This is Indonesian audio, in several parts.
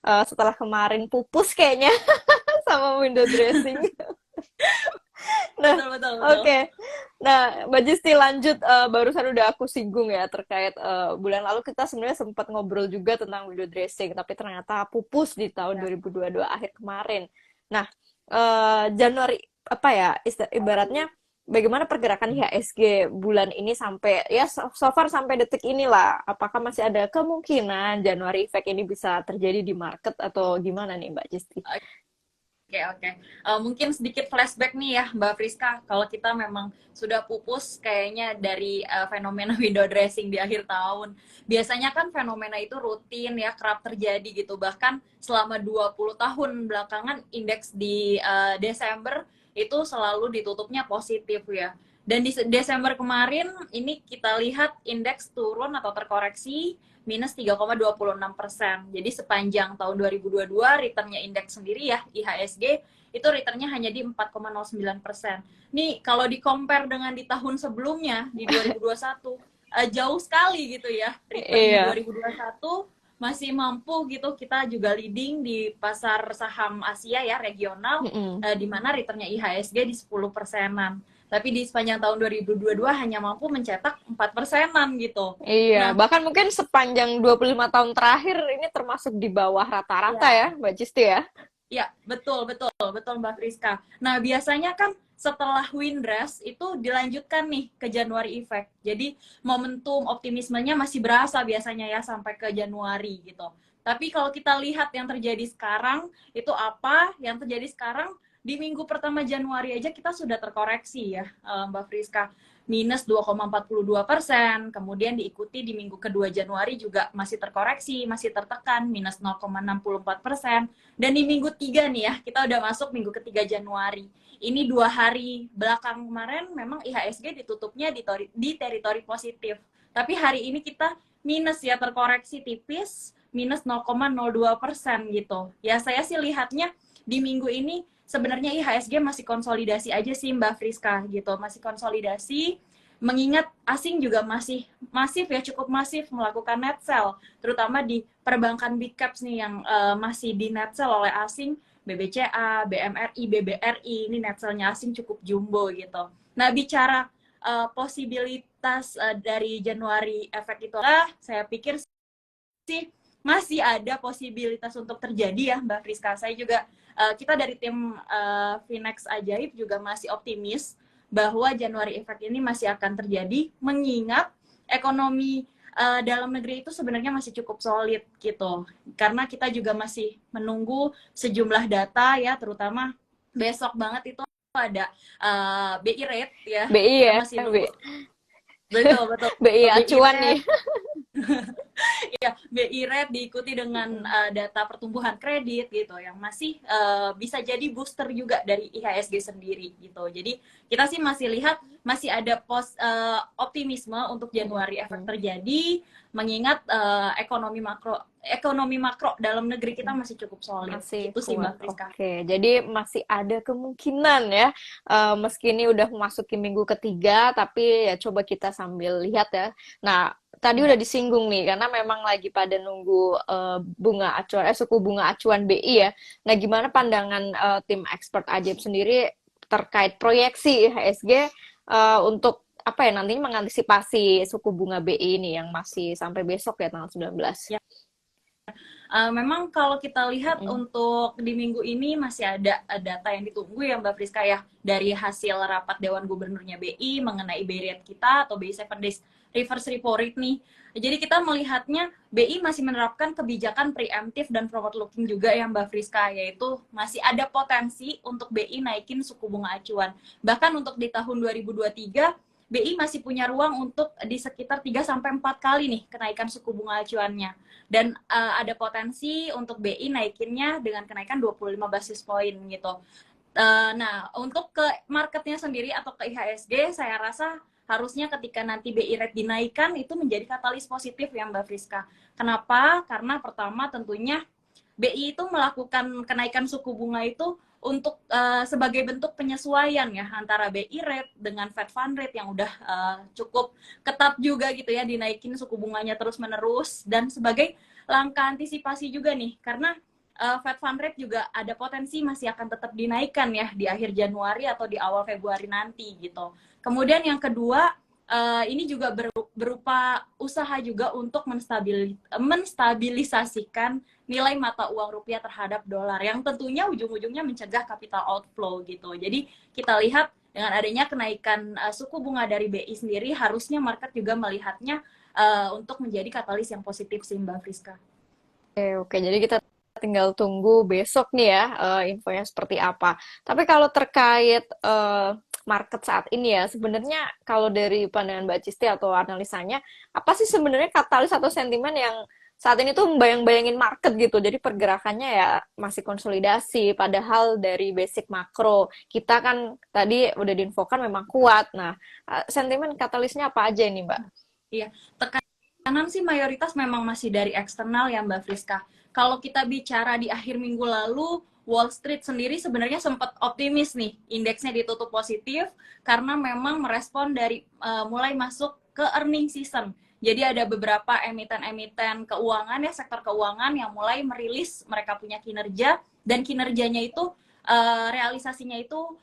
setelah kemarin pupus kayaknya sama window dressing. Nah, Betul, betul, betul. oke. Nah, Mbak Jisti lanjut, barusan udah aku singgung ya terkait bulan lalu kita sebenarnya sempat ngobrol juga tentang window dressing, tapi ternyata pupus di tahun Ya. 2022 akhir kemarin. Nah, Januari apa ya ibaratnya bagaimana pergerakan IHSG bulan ini sampai ya so far sampai detik inilah. Apakah masih ada kemungkinan Januari effect ini bisa terjadi di market atau gimana nih Mbak Jisti? Oke, oke. Mungkin sedikit flashback nih ya, Mbak Friska. Kalau kita memang sudah pupus kayaknya dari fenomena window dressing di akhir tahun. Biasanya kan fenomena itu rutin ya, kerap terjadi gitu. Bahkan selama 20 tahun belakangan indeks di Desember itu selalu ditutupnya positif ya. Dan di Desember kemarin ini kita lihat indeks turun atau terkoreksi minus 3,26%. Jadi sepanjang tahun 2022 returnnya indeks sendiri ya IHSG itu returnnya hanya di 4,09%. Nih kalau di compare dengan di tahun sebelumnya di 2021 jauh sekali gitu ya return di Iya. 2021 masih mampu gitu kita juga leading di pasar saham Asia ya regional Mm-mm. di mana returnnya IHSG di 10%-an. Tapi di sepanjang tahun 2022 hanya mampu mencetak 4%-an gitu. Iya, Nah, bahkan mungkin sepanjang 25 tahun terakhir ini termasuk di bawah rata-rata ya, ya, Mbak Cisti ya. ya, betul, betul, betul Mbak Friska. Nah, biasanya kan setelah Windrest itu dilanjutkan nih ke Januari Effect. Jadi momentum optimismenya masih berasa biasanya ya sampai ke Januari gitu. Tapi kalau kita lihat yang terjadi sekarang, itu apa? Yang terjadi sekarang di minggu pertama Januari aja kita sudah terkoreksi ya, Mbak Friska. Minus 2,42%, kemudian diikuti di minggu kedua Januari juga masih terkoreksi, masih tertekan, minus 0,64%. Dan di minggu 3 nih ya, kita udah masuk minggu ketiga Januari. Ini 2 hari belakang kemarin memang IHSG ditutupnya di teritori positif. Tapi hari ini kita minus ya, terkoreksi tipis, minus 0,02% gitu. Ya saya sih lihatnya di minggu ini sebenarnya IHSG masih konsolidasi aja sih Mbak Friska gitu. Masih konsolidasi, mengingat asing juga masih masif ya, cukup masif melakukan net sell, terutama di perbankan big caps nih yang masih di net sell oleh asing, BBCA, BMRI, BBRI, ini net sell-nya asing cukup jumbo gitu. Nah, bicara posibilitas dari Januari efek itu, saya pikir sih masih ada posibilitas untuk terjadi ya Mbak Friska. Saya juga kita dari tim Finex Ajaib juga masih optimis bahwa Januari Effect ini masih akan terjadi mengingat ekonomi dalam negeri itu sebenarnya masih cukup solid gitu. Karena kita juga masih menunggu sejumlah data ya, terutama besok banget itu ada BI rate ya. BI Kita ya, masih nunggu, betul betul, BI BI acuan nih. rate. Ya, BI rate diikuti dengan data pertumbuhan kredit gitu yang masih bisa jadi booster juga dari IHSG sendiri gitu. Jadi kita sih masih lihat masih ada optimisme untuk Januari efek terjadi mengingat ekonomi makro dalam negeri kita masih cukup solid. Masih Gitu sih kuat. Mbak Friska. Oke, jadi masih ada kemungkinan ya, meski ini udah memasuki minggu ketiga, tapi ya coba kita sambil lihat ya. Nah, tadi udah Ya. disinggung nih, karena memang lagi pada nunggu bunga acuan, suku bunga acuan BI ya. Nah, gimana pandangan tim expert Ajib sendiri terkait proyeksi IHSG untuk apa ya nantinya mengantisipasi suku bunga BI ini yang masih sampai besok ya tanggal 19. Ya. Memang kalau kita lihat Mm-mm. untuk di minggu ini masih ada data yang ditunggu ya Mbak Friska ya dari hasil rapat Dewan Gubernurnya BI mengenai BI rate kita atau BI 7 days reverse repo rate nih. Jadi kita melihatnya BI masih menerapkan kebijakan preemptif dan forward looking juga ya Mbak Friska, yaitu masih ada potensi untuk BI naikin suku bunga acuan. Bahkan untuk di tahun 2023 BI masih punya ruang untuk di sekitar 3 sampai 4 kali nih kenaikan suku bunga acuannya. Dan ada potensi untuk BI naikinnya dengan kenaikan 25 basis point gitu. Nah, untuk ke marketnya sendiri atau ke IHSG, saya rasa harusnya ketika nanti BI rate dinaikkan itu menjadi katalis positif ya Mbak Friska. Kenapa? Karena pertama tentunya BI itu melakukan kenaikan suku bunga itu untuk sebagai bentuk penyesuaian ya antara BI rate dengan Fed Fund rate yang udah cukup ketat juga gitu ya, dinaikin suku bunganya terus menerus, dan sebagai langkah antisipasi juga nih karena Fed Fund Rate juga ada potensi masih akan tetap dinaikkan ya di akhir Januari atau di awal Februari nanti gitu. Kemudian yang kedua, ini juga berupa usaha juga untuk menstabilisasikan nilai mata uang rupiah terhadap dolar yang tentunya ujung-ujungnya mencegah capital outflow gitu. Jadi kita lihat dengan adanya kenaikan suku bunga dari BI sendiri, harusnya market juga melihatnya untuk menjadi katalis yang positif sih Mbak Friska. Oke, jadi kita tinggal tunggu besok nih ya, infonya seperti apa. Tapi kalau terkait market saat ini ya, sebenarnya kalau dari pandangan Mbak Cisti atau analisanya, apa sih sebenarnya katalis atau sentimen yang saat ini tuh bayang-bayangin market gitu. Jadi pergerakannya ya masih konsolidasi, padahal dari basic makro kita kan tadi udah diinfokan memang kuat. Nah, sentimen katalisnya apa aja ini, Mbak? Iya, tekanan sih mayoritas memang masih dari eksternal ya Mbak Friska. Kalau kita bicara di akhir minggu lalu, Wall Street sendiri sebenarnya sempat optimis nih, indeksnya ditutup positif karena memang merespon dari mulai masuk ke earning season. Jadi ada beberapa emiten-emiten keuangan ya, sektor keuangan yang mulai merilis mereka punya kinerja, dan kinerjanya itu realisasinya itu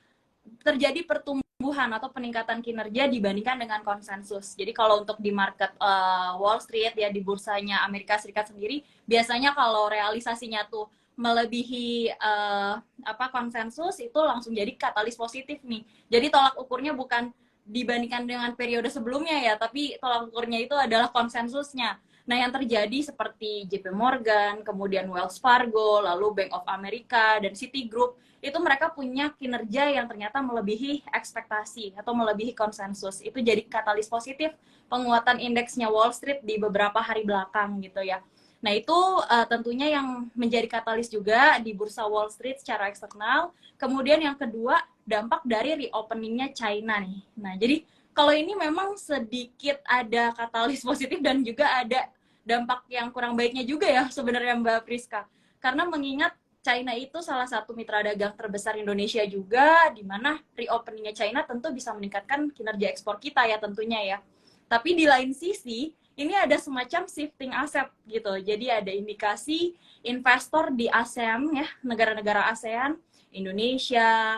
terjadi pertumbuhan atau peningkatan kinerja dibandingkan dengan konsensus. Jadi kalau untuk di market Wall Street ya, di bursanya Amerika Serikat sendiri, biasanya kalau realisasinya tuh melebihi konsensus, itu langsung jadi katalis positif nih. Jadi tolak ukurnya bukan dibandingkan dengan periode sebelumnya ya, tapi tolak ukurnya itu adalah konsensusnya. Nah, yang terjadi seperti JP Morgan, kemudian Wells Fargo, lalu Bank of America, dan Citigroup, itu mereka punya kinerja yang ternyata melebihi ekspektasi atau melebihi konsensus. Itu jadi katalis positif penguatan indeksnya Wall Street di beberapa hari belakang gitu ya. Nah, itu tentunya yang menjadi katalis juga di bursa Wall Street secara eksternal. Kemudian yang kedua, dampak dari reopeningnya China nih. Nah, jadi kalau ini memang sedikit ada katalis positif dan juga ada dampak yang kurang baiknya juga ya sebenarnya Mbak Priska. Karena mengingat China itu salah satu mitra dagang terbesar Indonesia juga, di mana reopeningnya China tentu bisa meningkatkan kinerja ekspor kita ya tentunya ya. Tapi di lain sisi, ini ada semacam shifting aset gitu. Jadi ada indikasi investor di ASEAN ya, negara-negara ASEAN, Indonesia,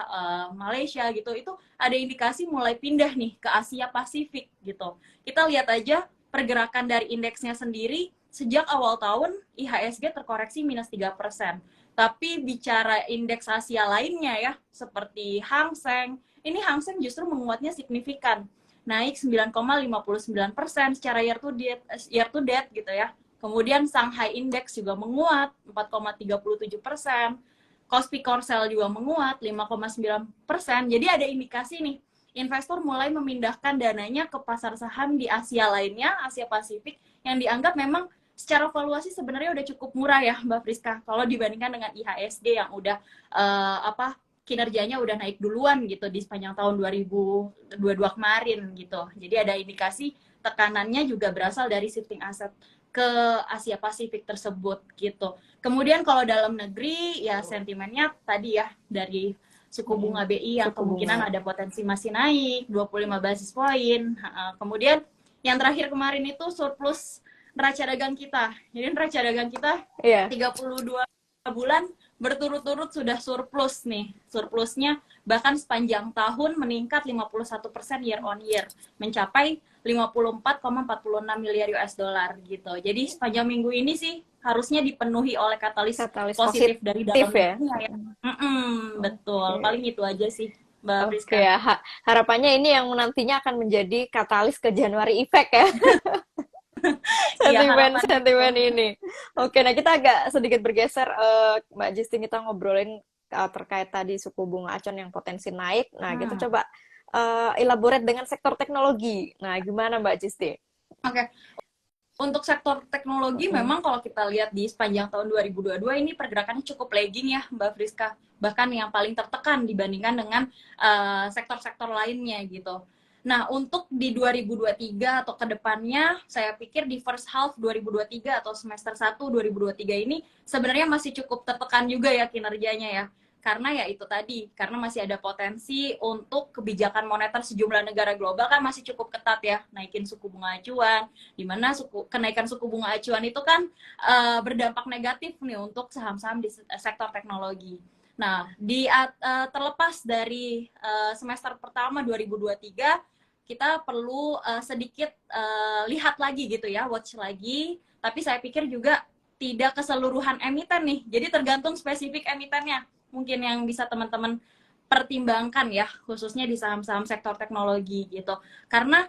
Malaysia gitu, itu ada indikasi mulai pindah nih ke Asia Pasifik gitu. Kita lihat aja pergerakan dari indeksnya sendiri, sejak awal tahun IHSG terkoreksi minus 3%. Tapi bicara indeks Asia lainnya ya, seperti Hang Seng, ini Hang Seng justru menguatnya signifikan, naik 9,59% secara year to date gitu ya. Kemudian Shanghai Index juga menguat 4,37%, Kospi Korsel juga menguat 5,9%. Jadi ada indikasi nih, investor mulai memindahkan dananya ke pasar saham di Asia lainnya, Asia Pasifik, yang dianggap memang secara valuasi sebenarnya udah cukup murah ya Mbak Friska, kalau dibandingkan dengan IHSG yang udah kinerjanya udah naik duluan gitu di sepanjang tahun 2022 kemarin gitu. Jadi ada indikasi tekanannya juga berasal dari shifting aset ke Asia Pasifik tersebut gitu. Kemudian kalau dalam negeri ya sentimennya tadi ya dari suku bunga BI yang kemungkinan ada potensi masih naik 25 basis poin. Kemudian yang terakhir kemarin itu surplus neraca dagang kita. Jadi neraca dagang kita 32 bulan berturut-turut sudah surplus nih. Surplusnya bahkan sepanjang tahun meningkat 51% year on year, mencapai 54,46 miliar US dollar gitu. Jadi sepanjang minggu ini sih harusnya dipenuhi oleh katalis positif dari dalam ya. Betul. Paling itu aja sih Mbak Priska. Ya. Harapannya ini yang nantinya akan menjadi katalis ke January effect ya. sentimen ini. Oke, nah kita agak sedikit bergeser, Mbak Justin, kita ngobrolin terkait tadi suku bunga acuan yang potensi naik. Nah, kita coba elaborate dengan sektor teknologi. Nah, gimana Mbak Justin? Oke. Untuk sektor teknologi memang kalau kita lihat di sepanjang tahun 2022 ini pergerakannya cukup lagging ya Mbak Friska. Bahkan yang paling tertekan dibandingkan dengan sektor-sektor lainnya gitu. Nah, untuk di 2023 atau ke depannya, saya pikir di first half 2023 atau semester 1 2023 ini sebenarnya masih cukup tertekan juga ya kinerjanya ya. Karena ya itu tadi, karena masih ada potensi untuk kebijakan moneter sejumlah negara global kan masih cukup ketat ya, naikin suku bunga acuan, di mana kenaikan suku bunga acuan itu kan berdampak negatif nih untuk saham-saham di sektor teknologi. Nah, terlepas dari semester pertama 2023, kita perlu sedikit lihat lagi gitu ya, watch lagi. Tapi saya pikir juga tidak keseluruhan emiten nih, jadi tergantung spesifik emitennya mungkin yang bisa teman-teman pertimbangkan ya, khususnya di saham-saham sektor teknologi gitu. Karena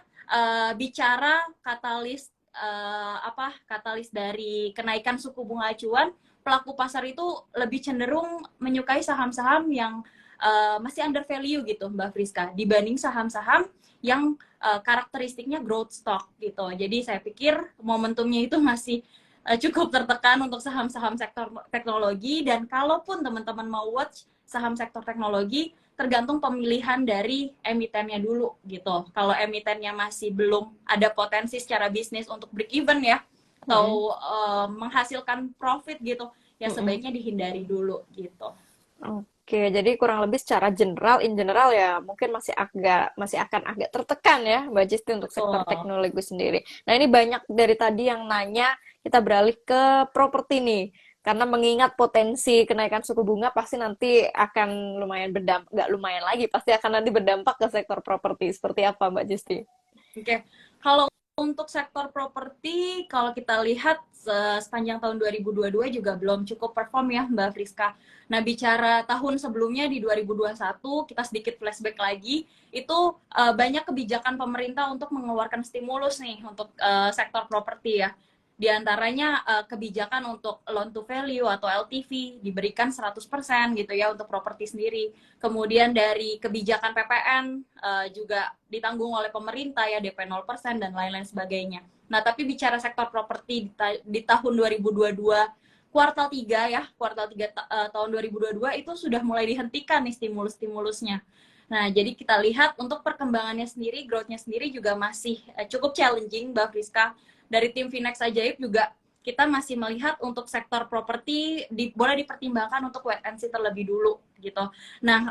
bicara katalis dari kenaikan suku bunga acuan, pelaku pasar itu lebih cenderung menyukai saham-saham yang masih under value gitu, Mbak Friska, dibanding saham-saham yang karakteristiknya growth stock gitu. Jadi saya pikir momentumnya itu masih cukup tertekan untuk saham-saham sektor teknologi, dan kalaupun teman-teman mau watch saham sektor teknologi, tergantung pemilihan dari emitennya dulu gitu. Kalau emitennya masih belum ada potensi secara bisnis untuk break even ya, atau menghasilkan profit gitu, ya sebaiknya dihindari dulu gitu. Oke, jadi kurang lebih secara in general ya mungkin masih akan agak tertekan ya Mbak Jisti untuk sektor Betul. teknologi sendiri. Nah, ini banyak dari tadi yang nanya, kita beralih ke properti nih. Karena mengingat potensi kenaikan suku bunga pasti nanti akan lumayan berdampak, nggak lumayan lagi, pasti akan nanti berdampak ke sektor properti. Seperti apa Mbak Jisti? Oke, kalau untuk sektor properti, kalau kita lihat sepanjang tahun 2022 juga belum cukup perform ya Mbak Friska. Nah, bicara tahun sebelumnya di 2021, kita sedikit flashback lagi, itu banyak kebijakan pemerintah untuk mengeluarkan stimulus nih untuk sektor properti ya. Di antaranya kebijakan untuk loan to value atau LTV diberikan 100% gitu ya untuk properti sendiri. Kemudian dari kebijakan PPN juga ditanggung oleh pemerintah ya, DP 0% dan lain-lain sebagainya. Nah, tapi bicara sektor properti di tahun 2022 kuartal 3 ya, kuartal 3 tahun 2022 itu sudah mulai dihentikan nih stimulus-stimulusnya. Nah, jadi kita lihat untuk perkembangannya sendiri, growth-nya sendiri juga masih cukup challenging, Mbak Friska. Dari tim Finex Ajaib juga kita masih melihat untuk sektor properti boleh dipertimbangkan untuk wait and see terlebih dulu gitu. Nah,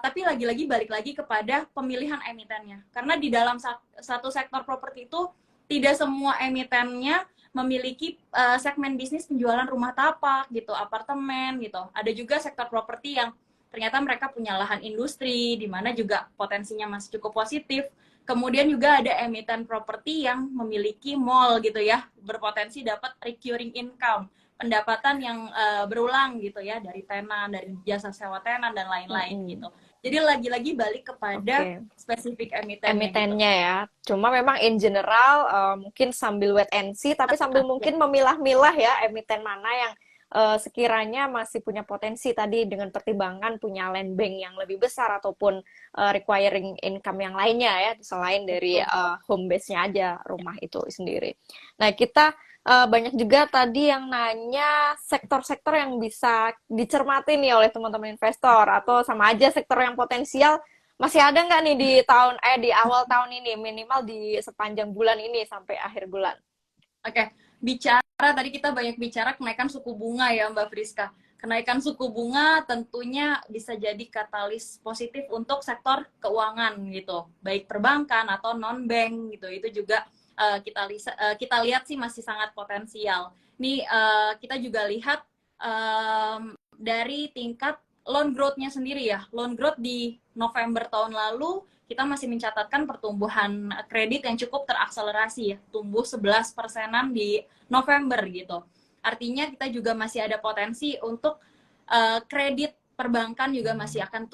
tapi lagi-lagi balik lagi kepada pemilihan emitennya. Karena di dalam satu sektor properti itu tidak semua emitennya memiliki segmen bisnis penjualan rumah tapak gitu, apartemen gitu. Ada juga sektor properti yang ternyata mereka punya lahan industri di mana juga potensinya masih cukup positif. Kemudian juga ada emiten properti yang memiliki mall gitu ya, berpotensi dapat recurring income, pendapatan yang berulang gitu ya, dari tenan, dari jasa sewa tenan dan lain-lain gitu. Jadi lagi-lagi balik kepada spesifik emitennya gitu. Ya. Cuma memang in general mungkin sambil wait and see, tapi sambil mungkin memilah-milah ya emiten mana yang sekiranya masih punya potensi tadi dengan pertimbangan punya land bank yang lebih besar ataupun requiring income yang lainnya ya, selain dari home base-nya aja rumah itu sendiri. Nah, kita banyak juga tadi yang nanya sektor-sektor yang bisa dicermati nih oleh teman-teman investor, atau sama aja sektor yang potensial masih ada nggak nih di awal tahun ini, minimal di sepanjang bulan ini sampai akhir bulan. Oke, tadi kita banyak bicara kenaikan suku bunga ya Mbak Friska. Kenaikan suku bunga tentunya bisa jadi katalis positif untuk sektor keuangan gitu, baik perbankan atau non bank gitu. Itu juga kita lihat sih masih sangat potensial. Nih kita juga lihat dari tingkat loan growth-nya sendiri ya. Loan growth di November tahun lalu kita masih mencatatkan pertumbuhan kredit yang cukup terakselerasi ya, tumbuh 11%-an di November gitu. Artinya kita juga masih ada potensi untuk kredit perbankan juga masih akan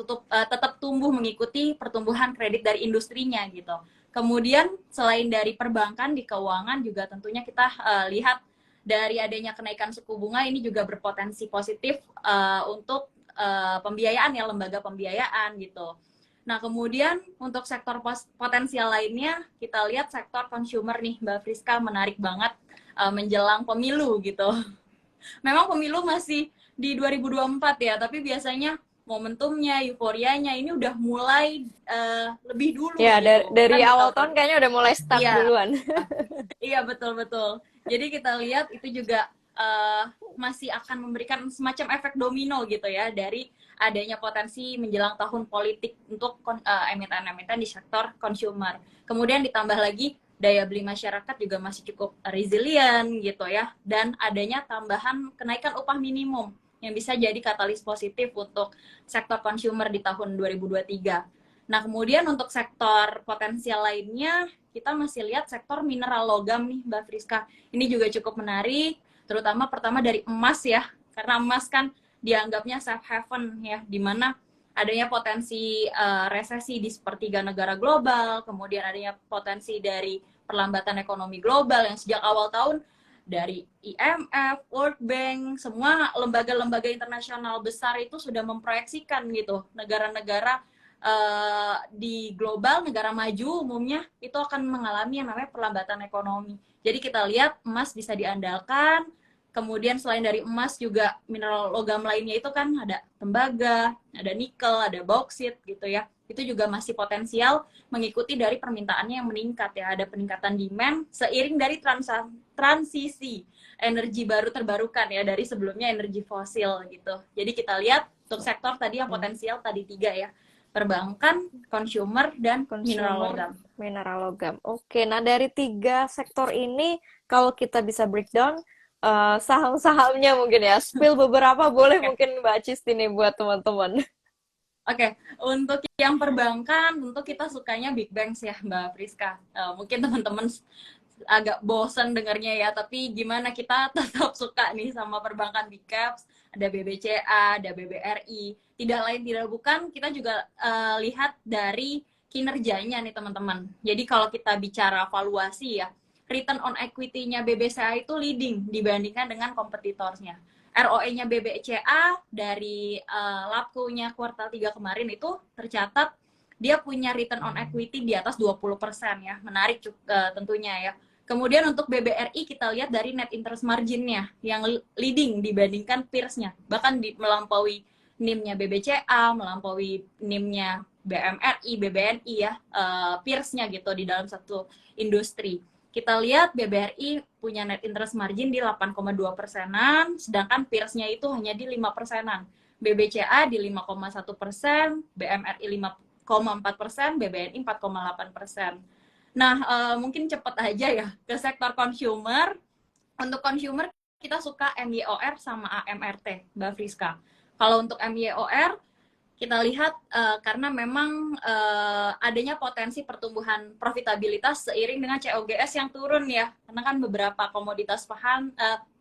tetap tumbuh mengikuti pertumbuhan kredit dari industrinya gitu. Kemudian selain dari perbankan di keuangan juga tentunya kita lihat dari adanya kenaikan suku bunga ini juga berpotensi positif untuk pembiayaan ya, lembaga pembiayaan gitu. Nah, kemudian untuk sektor potensial lainnya, kita lihat sektor consumer nih, Mbak Friska, menarik banget menjelang pemilu gitu. Memang pemilu masih di 2024 ya, tapi biasanya momentumnya, euforianya ini udah mulai lebih dulu ya, gitu. dari Kan awal tahun kayaknya udah mulai start duluan. Iya, betul-betul. Jadi kita lihat itu juga masih akan memberikan semacam efek domino gitu ya dari adanya potensi menjelang tahun politik untuk emiten-emiten di sektor consumer. Kemudian ditambah lagi daya beli masyarakat juga masih cukup resilient gitu ya, dan adanya tambahan kenaikan upah minimum yang bisa jadi katalis positif untuk sektor consumer di tahun 2023. Nah, kemudian untuk sektor potensial lainnya, kita masih lihat sektor mineral logam nih, Mbak Friska. Ini juga cukup menarik, terutama pertama dari emas ya, karena emas kan dianggapnya safe haven ya, di mana adanya potensi resesi di sepertiga negara global, kemudian adanya potensi dari perlambatan ekonomi global yang sejak awal tahun dari IMF, World Bank, semua lembaga-lembaga internasional besar itu sudah memproyeksikan gitu negara-negara di global, negara maju umumnya itu akan mengalami yang namanya perlambatan ekonomi. Jadi kita lihat emas bisa diandalkan. Kemudian selain dari emas juga mineral logam lainnya itu kan ada tembaga, ada nikel, ada bauksit gitu ya. Itu juga masih potensial mengikuti dari permintaannya yang meningkat ya. Ada peningkatan demand seiring dari transisi energi baru terbarukan ya dari sebelumnya energi fosil gitu. Jadi kita lihat untuk sektor tadi yang potensial tadi 3 ya. Perbankan, consumer, dan mineral Consumer, logam. mineral logam. Oke, nah dari 3 sektor ini, kalau kita bisa breakdown saham-sahamnya mungkin ya, spill beberapa boleh Oke, mungkin Mbak Cisti nih buat teman-teman. Oke, untuk yang perbankan, tentu kita sukanya big banks ya, Mbak Friska. Mungkin teman-teman agak bosen dengarnya ya, tapi gimana kita tetap suka nih sama perbankan big caps, ada BBCA, ada BBRI. Tidak lain tidak bukan, kita juga lihat dari kinerjanya nih teman-teman. Jadi kalau kita bicara valuasi ya, return on equity-nya BBCA itu leading dibandingkan dengan kompetitornya. ROE-nya BBCA dari LAPCO-nya kuartal 3 kemarin itu tercatat dia punya return on equity di atas 20% ya. Menarik tentunya ya. Kemudian untuk BBRI kita lihat dari net interest margin-nya yang leading dibandingkan peers-nya. Bahkan melampaui NIM-nya BBCA, melampaui NIM-nya BMRI, BBNI ya, peers-nya gitu di dalam satu industri. Kita lihat BBRI punya net interest margin di 8,2%, sedangkan peers-nya itu hanya di 5%. BBCA di 5,1%, BMRI 5,4%, BBNI 4,8%. Nah, mungkin cepat aja ya ke sektor consumer. Untuk consumer, kita suka MYOR sama AMRT, Mbak Friska. Kalau untuk MYOR, kita lihat karena memang adanya potensi pertumbuhan profitabilitas seiring dengan COGS yang turun ya, karena kan beberapa komoditas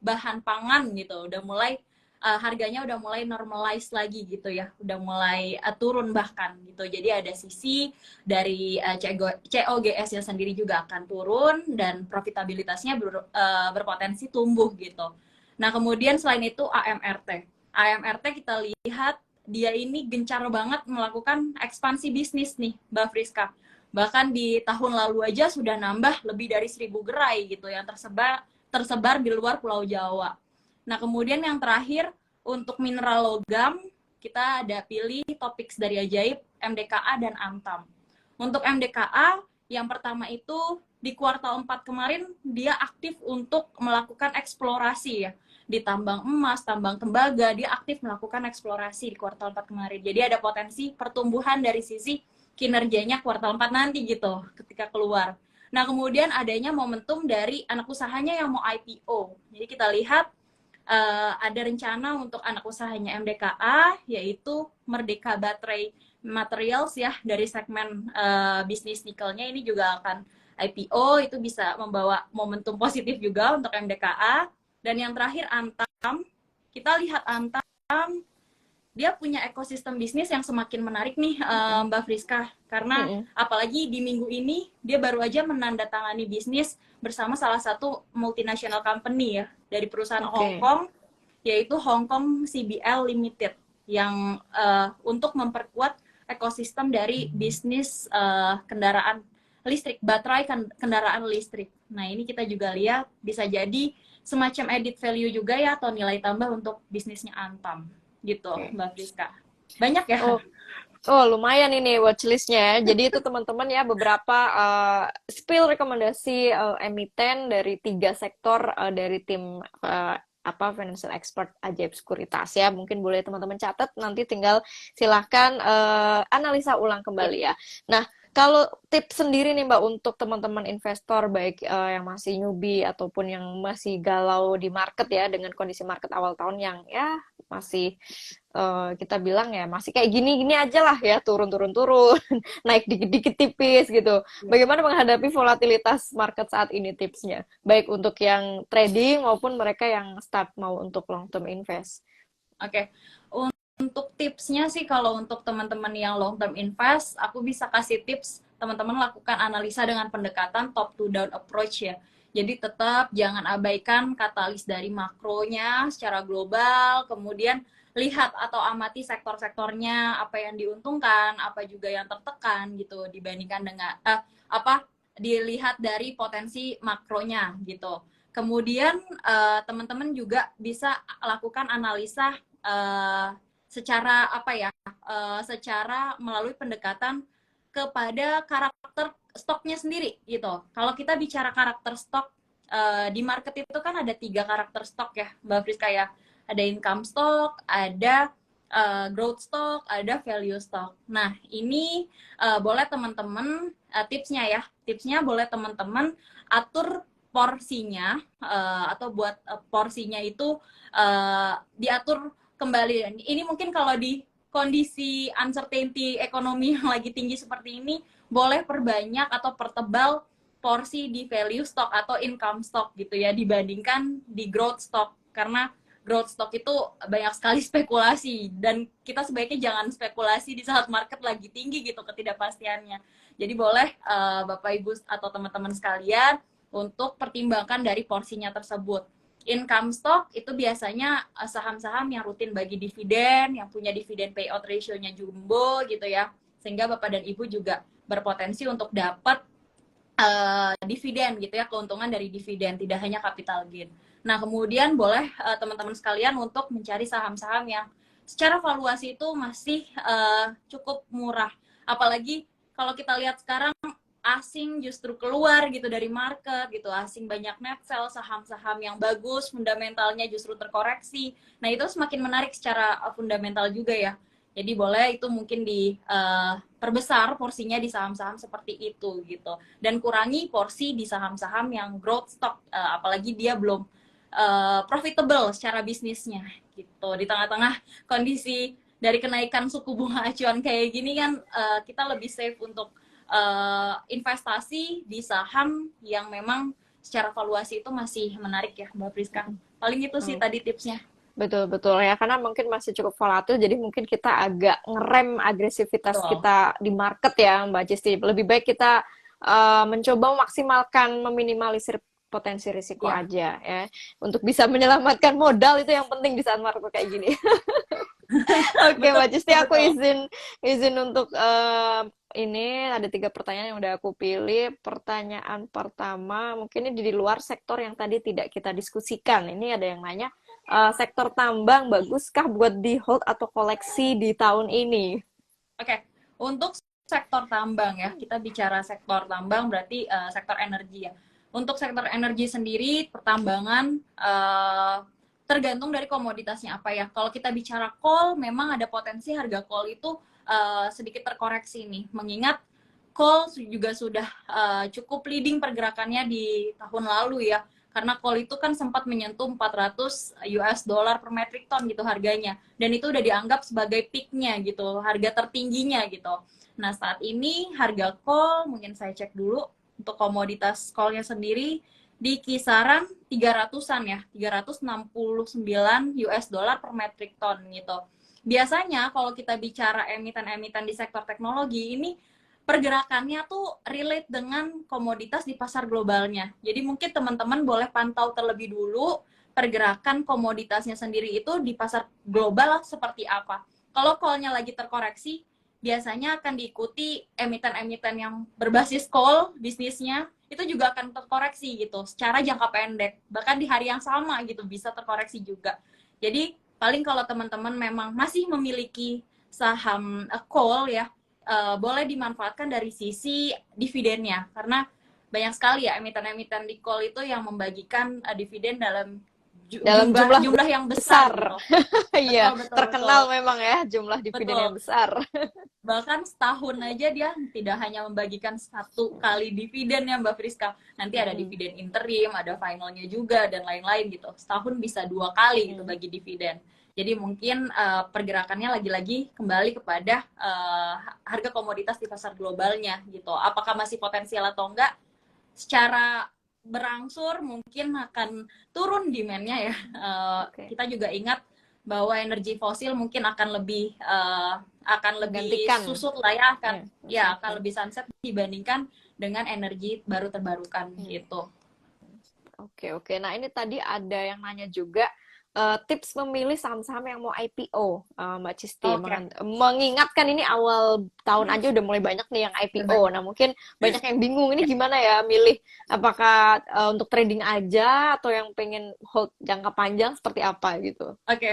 bahan pangan gitu udah mulai harganya udah mulai normalize lagi gitu ya, udah mulai turun bahkan gitu. Jadi ada sisi dari COGS-nya sendiri juga akan turun dan profitabilitasnya berpotensi tumbuh gitu. Nah kemudian selain itu AMRT kita lihat dia ini gencar banget melakukan ekspansi bisnis nih, Mbak Friska. Bahkan di tahun lalu aja sudah nambah lebih dari 1.000 gerai gitu yang tersebar di luar Pulau Jawa. Nah, kemudian yang terakhir untuk mineral logam, kita ada pilih topik dari Ajaib, MDKA dan Antam. Untuk MDKA, yang pertama itu di kuartal 4 kemarin dia aktif untuk melakukan eksplorasi ya. Di tambang emas, tambang tembaga, dia aktif melakukan eksplorasi di kuartal 4 kemarin. Jadi ada potensi pertumbuhan dari sisi kinerjanya kuartal 4 nanti gitu ketika keluar. Nah, kemudian adanya momentum dari anak usahanya yang mau IPO. Jadi kita lihat ada rencana untuk anak usahanya MDKA, yaitu Merdeka Battery Materials ya, dari segmen bisnis nikelnya ini juga akan IPO, itu bisa membawa momentum positif juga untuk MDKA. Dan yang terakhir Antam, kita lihat Antam, dia punya ekosistem bisnis yang semakin menarik nih Mbak Friska, karena apalagi di minggu ini dia baru aja menandatangani bisnis bersama salah satu multinational company ya, dari perusahaan Hong Kong, yaitu Hong Kong CBL Limited, yang untuk memperkuat ekosistem dari bisnis kendaraan listrik, baterai kendaraan listrik. Nah ini kita juga lihat bisa jadi semacam edit value juga ya, atau nilai tambah untuk bisnisnya Antam gitu, Mbak Friska. Banyak ya? Oh, lumayan ini watchlist-nya ya. Jadi itu teman-teman ya beberapa spill rekomendasi emiten dari 3 sektor dari tim apa financial expert Ajaib Sekuritas ya. Mungkin boleh teman-teman catat, nanti tinggal silahkan analisa ulang kembali ya. Nah, kalau tips sendiri nih Mbak untuk teman-teman investor baik yang masih newbie ataupun yang masih galau di market ya dengan kondisi market awal tahun yang ya masih kita bilang ya masih kayak gini-gini aja lah ya, turun-turun-turun, naik dikit-dikit tipis gitu. Bagaimana menghadapi volatilitas market saat ini tipsnya? Baik untuk yang trading maupun mereka yang start mau untuk long term invest. Oke, untuk tipsnya sih kalau untuk teman-teman yang long term invest, aku bisa kasih tips teman-teman lakukan analisa dengan pendekatan top to down approach ya. Jadi tetap jangan abaikan katalis dari makronya secara global, kemudian lihat atau amati sektor-sektornya, apa yang diuntungkan, apa juga yang tertekan gitu dibandingkan dengan apa dilihat dari potensi makronya gitu. Kemudian teman-teman juga bisa lakukan analisa secara apa ya secara melalui pendekatan kepada karakter stoknya sendiri gitu. Kalau kita bicara karakter stok di market itu kan ada 3 karakter stok ya Mbak Friska ya. Ada income stock, ada growth stock, ada value stock. Nah ini boleh teman-teman tipsnya ya, tipsnya boleh teman-teman atur porsinya atau buat porsinya itu diatur kembali. Ini mungkin kalau di kondisi uncertainty ekonomi yang lagi tinggi seperti ini, boleh perbanyak atau pertebal porsi di value stock atau income stock gitu ya, dibandingkan di growth stock. Karena growth stock itu banyak sekali spekulasi, dan kita sebaiknya jangan spekulasi di saat market lagi tinggi gitu ketidakpastiannya. Jadi boleh Bapak Ibu atau teman-teman sekalian untuk pertimbangkan dari porsinya tersebut. Income stock itu biasanya saham-saham yang rutin bagi dividen, yang punya dividen payout ratio-nya jumbo gitu ya, sehingga Bapak dan Ibu juga berpotensi untuk dapat dividen gitu ya, keuntungan dari dividen, tidak hanya capital gain. Nah kemudian boleh teman-teman sekalian untuk mencari saham-saham yang secara valuasi itu masih cukup murah, apalagi kalau kita lihat sekarang asing justru keluar gitu dari market gitu, asing banyak net sell, saham-saham yang bagus fundamentalnya justru terkoreksi. Nah itu semakin menarik secara fundamental juga ya. Jadi boleh itu mungkin diperbesar porsinya di saham-saham seperti itu gitu, dan kurangi porsi di saham-saham yang growth stock, apalagi dia belum profitable secara bisnisnya gitu. Di tengah-tengah kondisi dari kenaikan suku bunga acuan kayak gini kan kita lebih safe untuk investasi di saham yang memang secara valuasi itu masih menarik ya Mbak Priska. Paling itu sih tadi tipsnya. Betul-betul ya, karena mungkin masih cukup volatil, jadi mungkin kita agak ngerem agresivitas Betul. kita di market ya Mbak Cisti. Lebih baik kita mencoba memaksimalkan, meminimalisir potensi risiko Ya. aja ya, untuk bisa menyelamatkan modal, itu yang penting di saat market kayak gini. Oke, Betul, Mbak Cisti, aku betul. izin untuk ini ada 3 pertanyaan yang udah aku pilih. Pertanyaan pertama, mungkin ini di luar sektor yang tadi tidak kita diskusikan. Ini ada yang nanya, sektor tambang baguskah buat di hold atau koleksi di tahun ini? Oke, untuk sektor tambang ya, kita bicara sektor tambang berarti sektor energi ya. Untuk sektor energi sendiri, pertambangan tergantung dari komoditasnya apa ya. Kalau kita bicara coal, memang ada potensi harga coal itu sedikit terkoreksi nih, mengingat coal juga sudah cukup leading pergerakannya di tahun lalu ya, karena coal itu kan sempat menyentuh 400 US dollar per metric ton gitu harganya, dan itu udah dianggap sebagai peaknya gitu, harga tertingginya gitu. Nah saat ini harga coal, mungkin saya cek dulu untuk komoditas coalnya sendiri di kisaran 300-an ya, 369 US dollar per metric ton gitu. Biasanya kalau kita bicara emiten-emiten di sektor teknologi ini, pergerakannya tuh relate dengan komoditas di pasar globalnya. Jadi mungkin teman-teman boleh pantau terlebih dulu pergerakan komoditasnya sendiri itu di pasar global seperti apa. Kalau call-nya lagi terkoreksi, biasanya akan diikuti emiten-emiten yang berbasis call bisnisnya, itu juga akan terkoreksi gitu secara jangka pendek, bahkan di hari yang sama gitu bisa terkoreksi juga. Jadi paling kalau teman-teman memang masih memiliki saham call ya, boleh dimanfaatkan dari sisi dividennya, karena banyak sekali ya emiten-emiten di call itu yang membagikan dividen dalam dalam jumlah jumlah yang besar besar. gitu. Iya, Betul, betul, betul. terkenal memang ya jumlah dividen yang Betul. besar. Bahkan setahun aja dia tidak hanya membagikan satu kali dividen ya Mbak Friska. Nanti ada Mm-mm. dividen interim, ada finalnya juga, dan lain-lain gitu. Setahun bisa 2 kali gitu Mm-mm. bagi dividen. Jadi mungkin pergerakannya lagi-lagi kembali kepada harga komoditas di pasar globalnya gitu. Apakah masih potensial atau enggak? Secara berangsur mungkin akan turun demand-nya ya. Oke. Kita juga ingat bahwa energi fosil mungkin akan lebih Menggantikan. susut lah ya, Ya, akan sunset. lebih sunset dibandingkan dengan energi baru terbarukan Hmm. gitu. Oke, oke. Nah, ini tadi ada yang nanya juga tips memilih saham-saham yang mau IPO, Mbak Cisti. Oke, Mengingatkan ini awal tahun aja udah mulai banyak nih yang IPO. berbagi. Nah, mungkin banyak yang bingung ini Ya, gimana ya milih apakah untuk trading aja atau yang pengen hold jangka panjang seperti apa gitu. oke.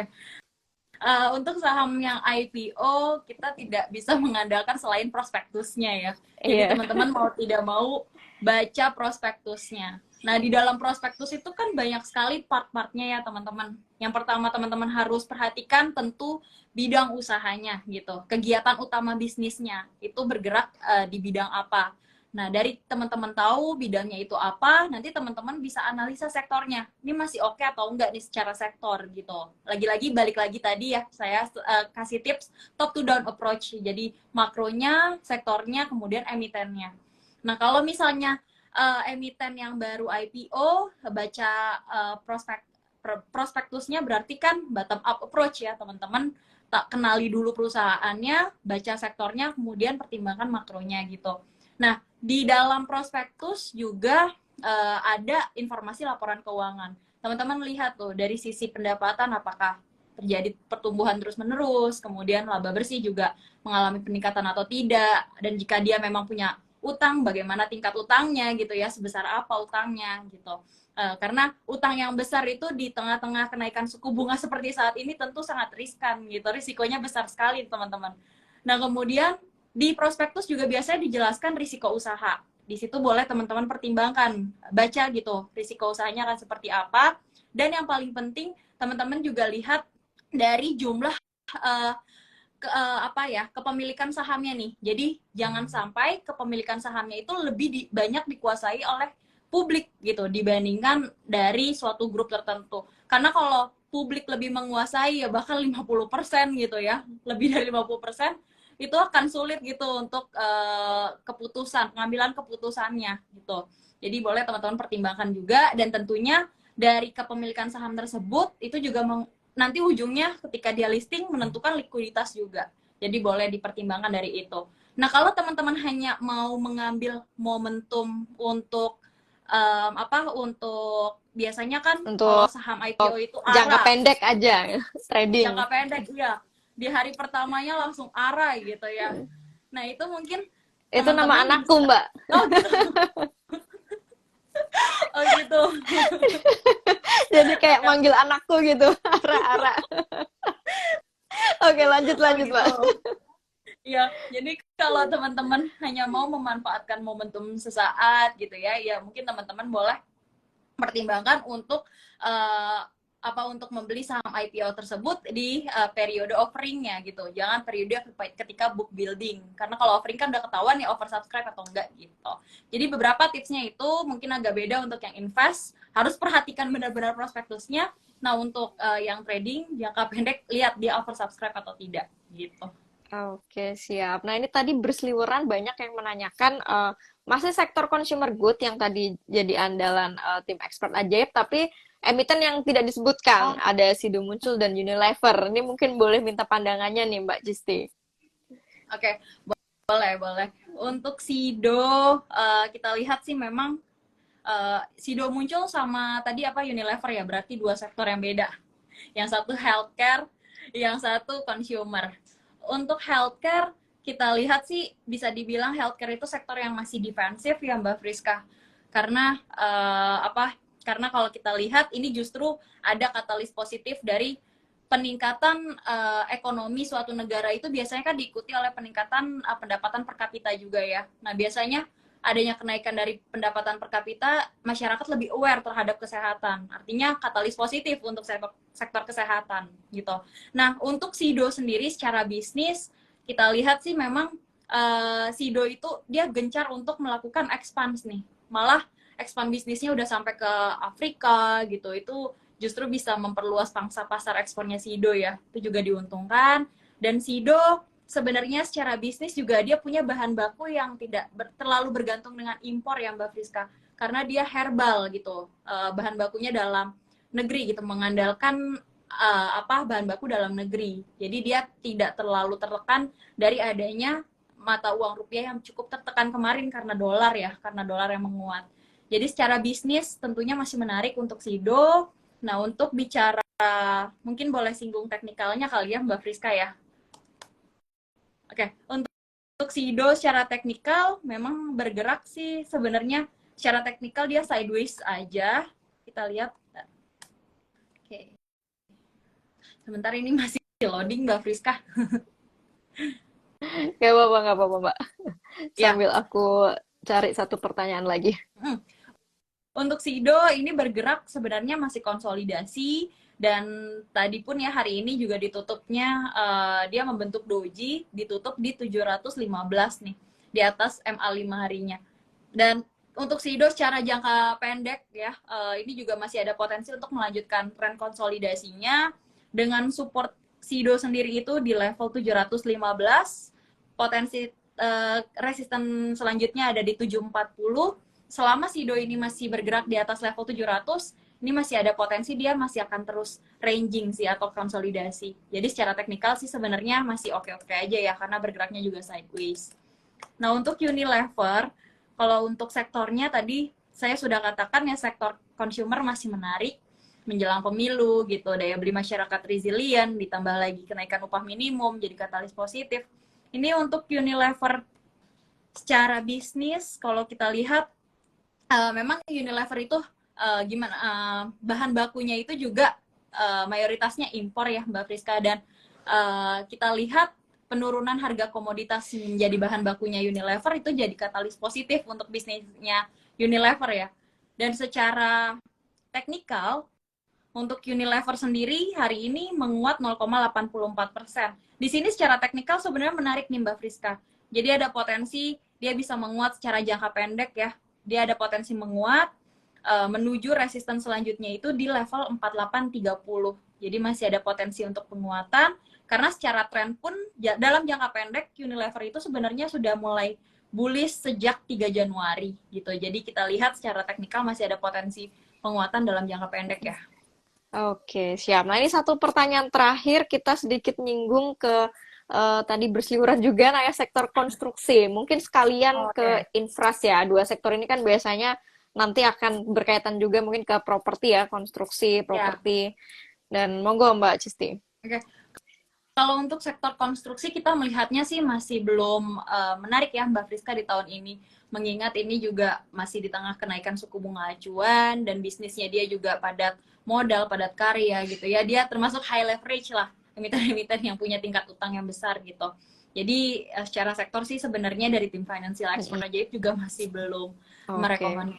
Untuk saham yang IPO kita tidak bisa mengandalkan selain prospektusnya ya. Jadi Iya. teman-teman mau tidak mau baca prospektusnya. Nah, di dalam prospektus itu kan banyak sekali part-partnya ya teman-teman. Yang pertama teman-teman harus perhatikan tentu bidang usahanya gitu. Kegiatan utama bisnisnya itu bergerak di bidang apa. Nah, dari teman-teman tahu bidangnya itu apa, nanti teman-teman bisa analisa sektornya. Ini masih oke atau enggak nih secara sektor gitu. Lagi-lagi balik lagi tadi ya, saya kasih tips top to down approach. Jadi makronya, sektornya, kemudian emitennya. Nah, kalau misalnya emiten yang baru IPO, baca prospektusnya berarti kan bottom up approach ya, teman-teman. Tak kenali dulu perusahaannya, baca sektornya, kemudian pertimbangkan makronya gitu. Nah, di dalam prospektus juga ada informasi laporan keuangan. Teman-teman lihat tuh dari sisi pendapatan apakah terjadi pertumbuhan terus-menerus, kemudian laba bersih juga mengalami peningkatan atau tidak, dan jika dia memang punya utang, bagaimana tingkat utangnya gitu ya, sebesar apa utangnya gitu. Karena utang yang besar itu di tengah-tengah kenaikan suku bunga seperti saat ini tentu sangat riskan gitu, risikonya besar sekali teman-teman. Nah kemudian di prospektus juga biasanya dijelaskan risiko usaha. Di situ boleh teman-teman pertimbangkan, baca gitu, risiko usahanya akan seperti apa. Dan yang paling penting, teman-teman juga lihat dari jumlah kepemilikan sahamnya nih. Jadi jangan sampai kepemilikan sahamnya itu lebih banyak dikuasai oleh publik gitu dibandingkan dari suatu grup tertentu. Karena kalau publik lebih menguasai ya bahkan 50% gitu ya, lebih dari 50%, itu akan sulit gitu untuk pengambilan keputusannya gitu. Jadi boleh teman-teman pertimbangkan juga, dan tentunya dari kepemilikan saham tersebut itu juga nanti ujungnya ketika dia listing menentukan likuiditas juga. Jadi boleh dipertimbangkan dari itu. Nah, kalau teman-teman hanya mau mengambil momentum untuk untuk biasanya kan kalau Untuk saham IPO itu jangka ARA, pendek aja trading. jangka pendek ya. Di hari pertamanya langsung ARA gitu ya. Nah, itu mungkin Itu nama teman-teman anakku, bisa. Mbak. Oh gitu. Oh gitu. Jadi kayak manggil anakku gitu. Ara-ara. Oke, lanjut Oh lanjut, gitu. Mbak. Ya, jadi kalau teman-teman hanya mau memanfaatkan momentum sesaat gitu ya, ya mungkin teman-teman boleh pertimbangkan untuk uh, untuk membeli saham IPO tersebut di periode offeringnya gitu. Jangan periode ketika book building. Karena kalau offering kan udah ketahuan ya oversubscribe atau enggak gitu. Jadi beberapa tipsnya itu mungkin agak beda untuk yang invest. Harus perhatikan benar-benar prospektusnya. Nah, untuk yang trading jangka pendek lihat dia oversubscribe atau tidak gitu. Oke, siap. Nah, ini tadi berseliweran banyak yang menanyakan masih sektor consumer good yang tadi jadi andalan tim expert ajaib, tapi emiten yang tidak disebutkan, Oh, ada Sido Muncul dan Unilever. Ini mungkin boleh minta pandangannya nih, Mbak Jisti. oke, boleh, boleh. Untuk Sido, kita lihat sih memang Sido Muncul sama tadi Unilever ya, berarti dua sektor yang beda. Yang satu healthcare, yang satu consumer. Untuk healthcare, kita lihat sih bisa dibilang healthcare itu sektor yang masih defensif ya Mbak Friska. Karena Karena kalau kita lihat ini justru ada katalis positif dari peningkatan ekonomi suatu negara itu biasanya kan diikuti oleh peningkatan pendapatan per kapita juga ya. Nah, biasanya adanya kenaikan dari pendapatan per kapita, masyarakat lebih aware terhadap kesehatan. Artinya katalis positif untuk sektor kesehatan gitu. Nah, untuk Sido sendiri secara bisnis, kita lihat sih memang Sido itu dia gencar untuk melakukan expand nih. Malah expand bisnisnya udah sampai ke Afrika gitu. Itu justru bisa memperluas pangsa pasar ekspornya Sido ya. Itu juga diuntungkan. Dan Sido sebenarnya secara bisnis juga dia punya bahan baku yang tidak terlalu bergantung dengan impor ya Mbak Friska, karena dia herbal gitu, bahan bakunya dalam negeri gitu, mengandalkan bahan baku dalam negeri, jadi dia tidak terlalu tertekan dari adanya mata uang rupiah yang cukup tertekan kemarin karena dolar yang menguat. Jadi secara bisnis tentunya masih menarik untuk Sido. Nah, untuk bicara mungkin boleh singgung teknikalnya kali ya Mbak Friska ya. Oke, untuk Sido secara teknikal memang bergerak sih sebenarnya secara teknikal dia sideways aja. Kita lihat. Oke. Sebentar ini masih loading Mbak Friska. Nggak apa-apa, Mbak. Ya. Sambil aku cari satu pertanyaan lagi. Untuk Sido ini bergerak sebenarnya masih konsolidasi, dan tadi pun ya hari ini juga ditutupnya dia membentuk doji, ditutup di 715 nih di atas MA 5 harinya. Dan untuk Sido secara jangka pendek ya ini juga masih ada potensi untuk melanjutkan tren konsolidasinya dengan support Sido sendiri itu di level 715, potensi resisten selanjutnya ada di 740. Selama Sido ini masih bergerak di atas level 700, ini masih ada potensi dia masih akan terus ranging sih atau konsolidasi. Jadi secara teknikal sih sebenarnya masih oke-oke aja ya karena bergeraknya juga sideways. Nah, untuk Unilever, kalau untuk sektornya tadi saya sudah katakan ya sektor consumer masih menarik menjelang pemilu gitu, daya beli masyarakat resilient, ditambah lagi kenaikan upah minimum jadi katalis positif. Ini untuk Unilever secara bisnis kalau kita lihat memang Unilever itu bahan bakunya itu juga mayoritasnya impor ya Mbak Friska, dan kita lihat penurunan harga komoditas menjadi bahan bakunya Unilever itu jadi katalis positif untuk bisnisnya Unilever ya. Dan secara teknikal untuk Unilever sendiri hari ini menguat 0,84%. Di sini secara teknikal sebenarnya menarik nih Mbak Friska. Jadi ada potensi dia bisa menguat secara jangka pendek ya. Dia ada potensi menguat menuju resisten selanjutnya itu di level 4830. Jadi masih ada potensi untuk penguatan karena secara tren pun dalam jangka pendek Unilever itu sebenarnya sudah mulai bullish sejak 3 Januari gitu. Jadi kita lihat secara teknikal masih ada potensi penguatan dalam jangka pendek ya. Oke, siap. Nah, ini satu pertanyaan terakhir, kita sedikit nyinggung ke tadi berseliweran juga, nah ya sektor konstruksi. Mungkin sekalian ke infras ya. Dua sektor ini kan biasanya nanti akan berkaitan juga mungkin ke properti ya, konstruksi, properti. Dan monggo Mbak Cisti. Oke. Kalau untuk sektor konstruksi kita melihatnya sih masih belum menarik ya Mbak Friska di tahun ini. Mengingat ini juga masih di tengah kenaikan suku bunga acuan dan bisnisnya dia juga padat modal, padat karya gitu ya. Dia termasuk high leverage lah, emiten-emiten yang punya tingkat utang yang besar gitu. Jadi secara sektor sih sebenarnya dari tim Financial Expert Ajaib juga masih belum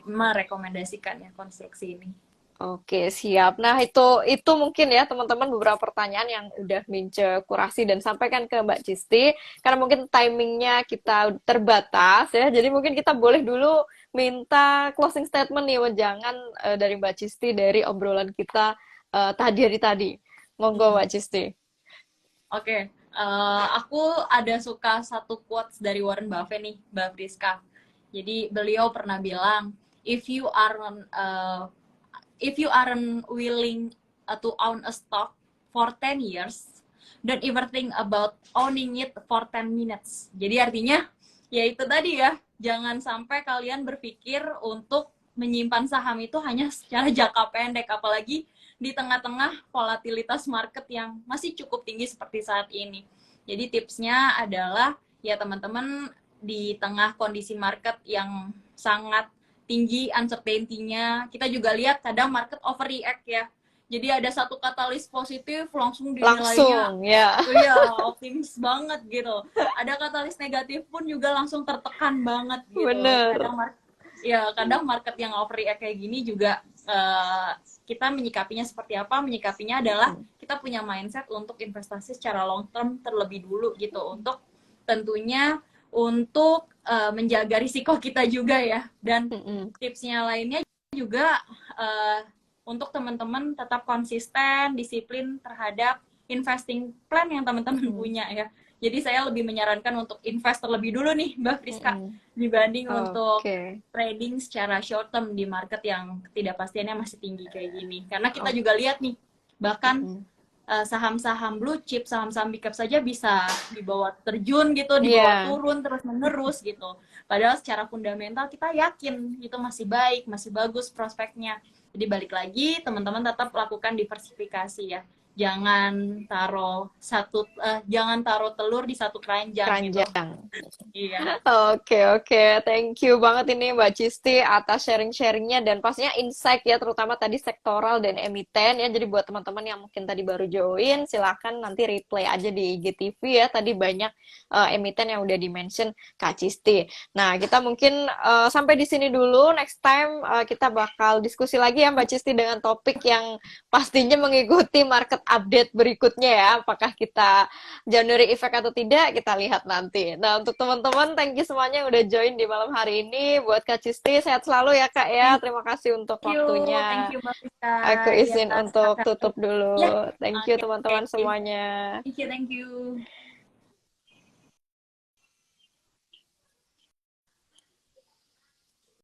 merekomendasikan ya konstruksi ini. Oke, siap. Nah, itu mungkin ya teman-teman beberapa pertanyaan yang udah Mince kurasi dan sampaikan ke Mbak Cisti. Karena mungkin timingnya kita terbatas ya, jadi mungkin kita boleh dulu minta closing statement nih, jangan dari Mbak Cisti dari obrolan kita hari tadi. Monggo Mbak Cisti. Oke, aku ada suka satu quotes dari Warren Buffett nih, Mbak Friska. Jadi beliau pernah bilang, if you aren't willing to own a stock for 10 years, don't ever think about owning it for 10 minutes. Jadi artinya, ya itu tadi ya, jangan sampai kalian berpikir untuk menyimpan saham itu hanya secara jangka pendek, apalagi di tengah-tengah volatilitas market yang masih cukup tinggi seperti saat ini. Jadi tipsnya adalah, ya teman-teman, di tengah kondisi market yang sangat tinggi uncertainty-nya, kita juga lihat kadang market overreact ya. Jadi ada satu katalis positif langsung dinilainya, Langsung, ya. iya optimis banget gitu. Ada katalis negatif pun juga langsung tertekan banget gitu. Bener. Ya kadang market yang overreact kayak gini juga kita menyikapinya seperti apa? Menyikapinya adalah kita punya mindset untuk investasi secara long term terlebih dulu gitu, untuk tentunya untuk menjaga risiko kita juga ya. Dan tipsnya lainnya juga untuk teman-teman tetap konsisten, disiplin terhadap investing plan yang teman-teman punya ya. Jadi saya lebih menyarankan untuk invest terlebih dulu nih Mbak Friska, dibanding untuk Oke. trading secara short term di market yang ketidakpastiannya masih tinggi kayak gini. Karena kita juga lihat nih, bahkan saham-saham blue chip, saham-saham big cap saja bisa dibawa terjun gitu, dibawa Iya. turun terus menerus gitu. Padahal secara fundamental kita yakin itu masih baik, masih bagus prospeknya. Jadi balik lagi, teman-teman tetap lakukan diversifikasi ya. Jangan taruh telur di satu keranjang gitu. Keranjang. Iya. Oke, oke. Thank you banget ini Mbak Cisti atas sharing-sharingnya dan pastinya insight ya, terutama tadi sektoral dan emiten ya. Jadi buat teman-teman yang mungkin tadi baru join, silakan nanti replay aja di IGTV ya. Tadi banyak emiten yang udah di-mention Kak Cisti. Nah, kita mungkin sampai di sini dulu. Next time kita bakal diskusi lagi ya Mbak Cisti dengan topik yang pastinya mengikuti market update berikutnya ya. Apakah kita January Effect atau tidak, kita lihat nanti. Nah, untuk teman-teman, thank you semuanya yang udah join di malam hari ini. Buat Kak Cisti, sehat selalu ya Kak ya. Terima kasih untuk Thank waktunya. you Mbak Friska. Aku Ya, izin untuk tutup ya. dulu. Thank you Oke, teman-teman semuanya. thank you.